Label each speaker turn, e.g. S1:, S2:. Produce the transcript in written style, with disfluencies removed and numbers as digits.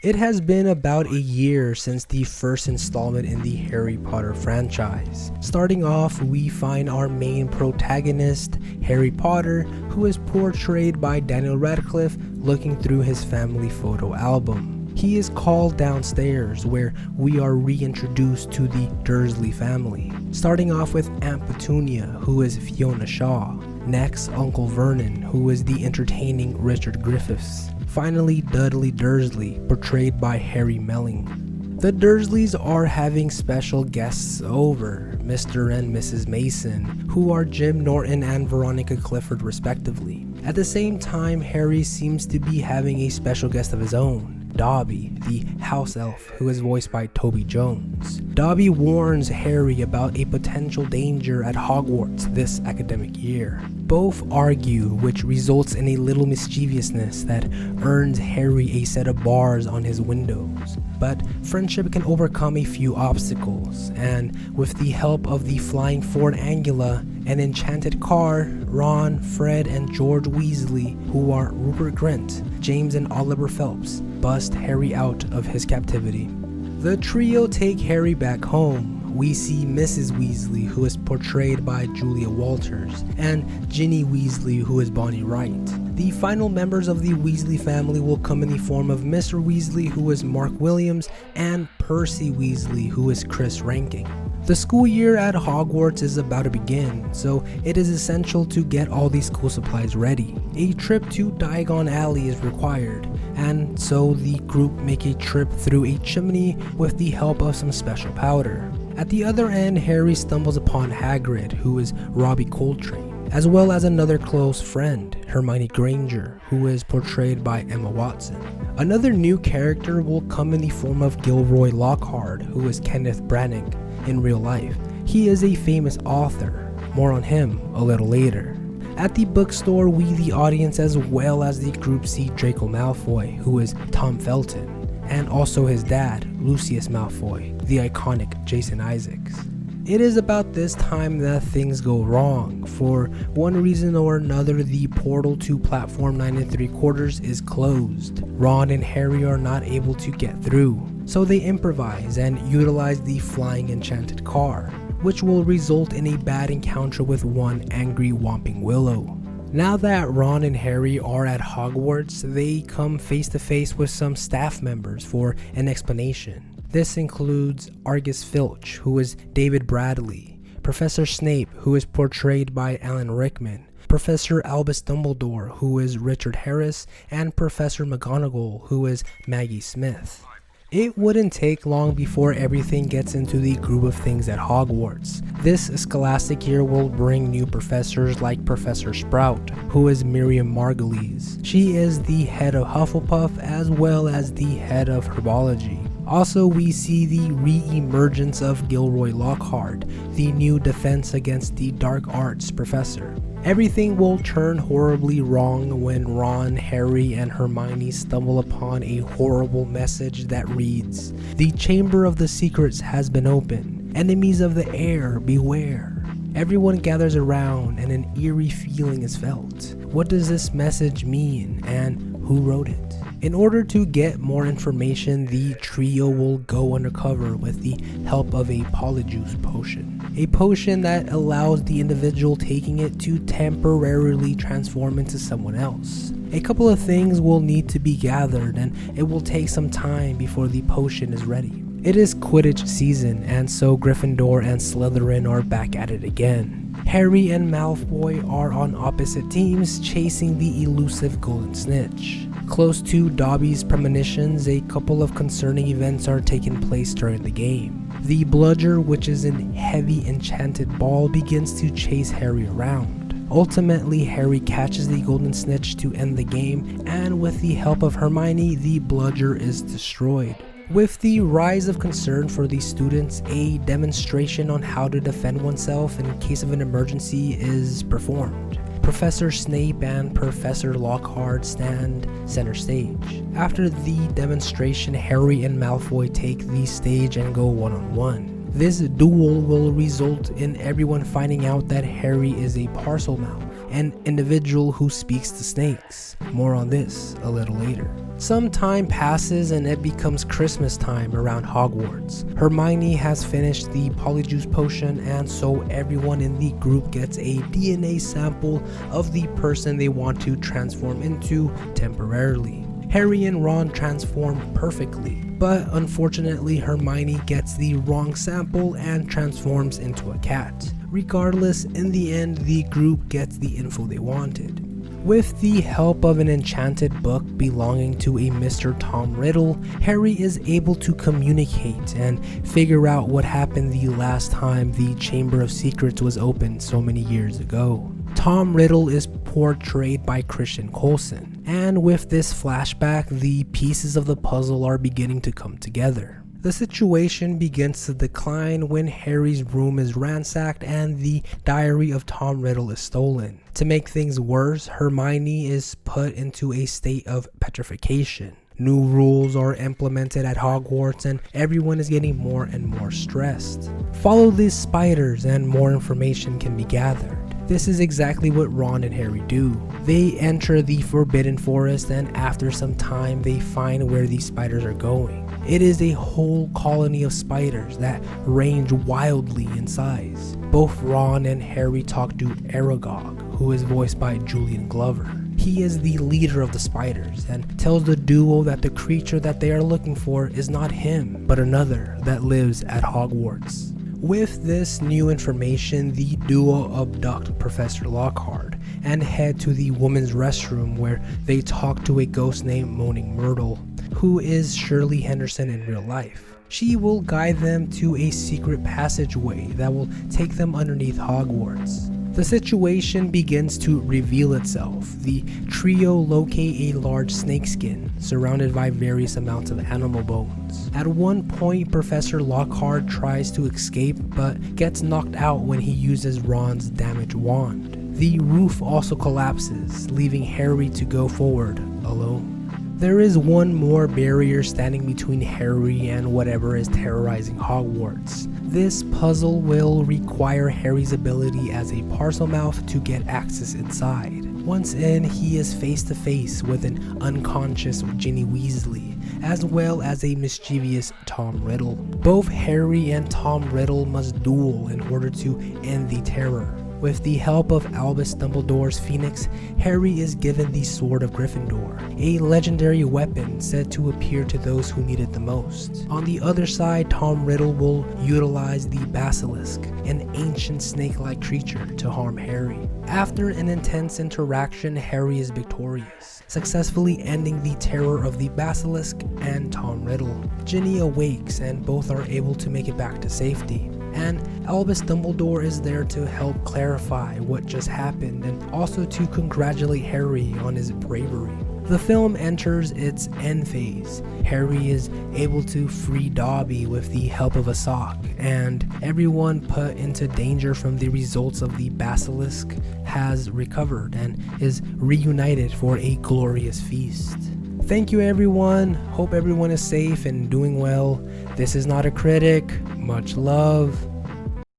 S1: It has been about a year since the first installment in the Harry Potter franchise. Starting off, we find our main protagonist, Harry Potter, who is portrayed by Daniel Radcliffe looking through his family photo album. He is called downstairs, where we are reintroduced to the Dursley family. Starting off with Aunt Petunia, who is Fiona Shaw. Next, Uncle Vernon, who is the entertaining Richard Griffiths. Finally, Dudley Dursley, portrayed by Harry Melling. The Dursleys are having special guests over, Mr. and Mrs. Mason, who are Jim Norton and Veronica Clifford respectively. At the same time, Harry seems to be having a special guest of his own, Dobby, the house elf, who is voiced by Toby Jones. Dobby warns Harry about a potential danger at Hogwarts this academic year. Both argue, which results in a little mischievousness that earns Harry a set of bars on his windows. But friendship can overcome a few obstacles, and with the help of the flying Ford Angula, an enchanted car, Ron, Fred, and George Weasley, who are Rupert Grint, James and Oliver Phelps, bust Harry out of his captivity. The trio take Harry back home. We see Mrs. Weasley, who is portrayed by Julia Walters, and Ginny Weasley, who is Bonnie Wright. The final members of the Weasley family will come in the form of Mr. Weasley, who is Mark Williams, and Percy Weasley, who is Chris Rankin. The school year at Hogwarts is about to begin, so it is essential to get all these school supplies ready. A trip to Diagon Alley is required, and so the group make a trip through a chimney with the help of some special powder. At the other end, Harry stumbles upon Hagrid, who is Robbie Coltrane, as well as another close friend, Hermione Granger, who is portrayed by Emma Watson. Another new character will come in the form of Gilroy Lockhart, who is Kenneth Branagh in real life. He is a famous author. More on him a little later. At the bookstore, we the audience as well as the group see Draco Malfoy, who is Tom Felton, and also his dad, Lucius Malfoy, the iconic Jason Isaacs. It is about this time that things go wrong. For one reason or another, the portal to platform 9 3/4 is closed. Ron and Harry are not able to get through, so they improvise and utilize the flying enchanted car, which will result in a bad encounter with one angry Whomping Willow. Now that Ron and Harry are at Hogwarts, they come face to face with some staff members for an explanation. This includes Argus Filch, who is David Bradley, Professor Snape, who is portrayed by Alan Rickman, Professor Albus Dumbledore, who is Richard Harris, and Professor McGonagall, who is Maggie Smith. It wouldn't take long before everything gets into the groove of things at Hogwarts. This scholastic year will bring new professors like Professor Sprout, who is Miriam Margolyes. She is the head of Hufflepuff as well as the head of Herbology. Also, we see the re-emergence of Gilroy Lockhart, the new defense against the dark arts professor. Everything will turn horribly wrong when Ron, Harry, and Hermione stumble upon a horrible message that reads, "The Chamber of the Secrets has been opened. Enemies of the air, beware." Everyone gathers around and an eerie feeling is felt. What does this message mean, and who wrote it? In order to get more information, the trio will go undercover with the help of a Polyjuice potion. A potion that allows the individual taking it to temporarily transform into someone else. A couple of things will need to be gathered, and it will take some time before the potion is ready. It is Quidditch season, and so Gryffindor and Slytherin are back at it again. Harry and Malfoy are on opposite teams chasing the elusive Golden Snitch. Close to Dobby's premonitions, a couple of concerning events are taking place during the game. The bludger, which is a heavy enchanted ball, begins to chase Harry around. Ultimately, Harry catches the Golden Snitch to end the game, and with the help of Hermione, the bludger is destroyed. With the rise of concern for the students, a demonstration on how to defend oneself in case of an emergency is performed. Professor Snape and Professor Lockhart stand center stage. After the demonstration, Harry and Malfoy take the stage and go one-on-one. This duel will result in everyone finding out that Harry is a Parselmouth, an individual who speaks to snakes. More on this a little later. Some time passes and it becomes Christmas time around Hogwarts. Hermione has finished the Polyjuice potion, and so everyone in the group gets a DNA sample of the person they want to transform into temporarily. Harry and Ron transform perfectly, but unfortunately Hermione gets the wrong sample and transforms into a cat. Regardless, in the end the group gets the info they wanted. With the help of an enchanted book belonging to a Mr. Tom Riddle, Harry is able to communicate and figure out what happened the last time the Chamber of Secrets was opened so many years ago. Tom Riddle is portrayed by Christian Coulson, and with this flashback, the pieces of the puzzle are beginning to come together. The situation begins to decline when Harry's room is ransacked and the diary of Tom Riddle is stolen. To make things worse, Hermione is put into a state of petrification. New rules are implemented at Hogwarts and everyone is getting more and more stressed. Follow these spiders and more information can be gathered. This is exactly what Ron and Harry do. They enter the Forbidden Forest, and after some time they find where these spiders are going. It is a whole colony of spiders that range wildly in size. Both Ron and Harry talk to Aragog, who is voiced by Julian Glover. He is the leader of the spiders and tells the duo that the creature that they are looking for is not him, but another that lives at Hogwarts. With this new information, the duo abduct Professor Lockhart and head to the women's restroom where they talk to a ghost named Moaning Myrtle, who is Shirley Henderson in real life. She will guide them to a secret passageway that will take them underneath Hogwarts. The situation begins to reveal itself. The trio locate a large snakeskin surrounded by various amounts of animal bones. At one point, Professor Lockhart tries to escape but gets knocked out when he uses Ron's damaged wand. The roof also collapses, leaving Harry to go forward alone. There is one more barrier standing between Harry and whatever is terrorizing Hogwarts. This puzzle will require Harry's ability as a Parselmouth to get access inside. Once in, he is face to face with an unconscious Ginny Weasley, as well as a mischievous Tom Riddle. Both Harry and Tom Riddle must duel in order to end the terror. With the help of Albus Dumbledore's Phoenix, Harry is given the Sword of Gryffindor, a legendary weapon said to appear to those who need it the most. On the other side, Tom Riddle will utilize the Basilisk, an ancient snake-like creature, to harm Harry. After an intense interaction, Harry is victorious, successfully ending the terror of the Basilisk and Tom Riddle. Ginny awakes and both are able to make it back to safety. And Albus Dumbledore is there to help clarify what just happened and also to congratulate Harry on his bravery. The film enters its end phase. Harry is able to free Dobby with the help of a sock, and everyone put into danger from the results of the Basilisk has recovered and is reunited for a glorious feast. Thank you everyone, hope everyone is safe and doing well. This is not a critic, much love.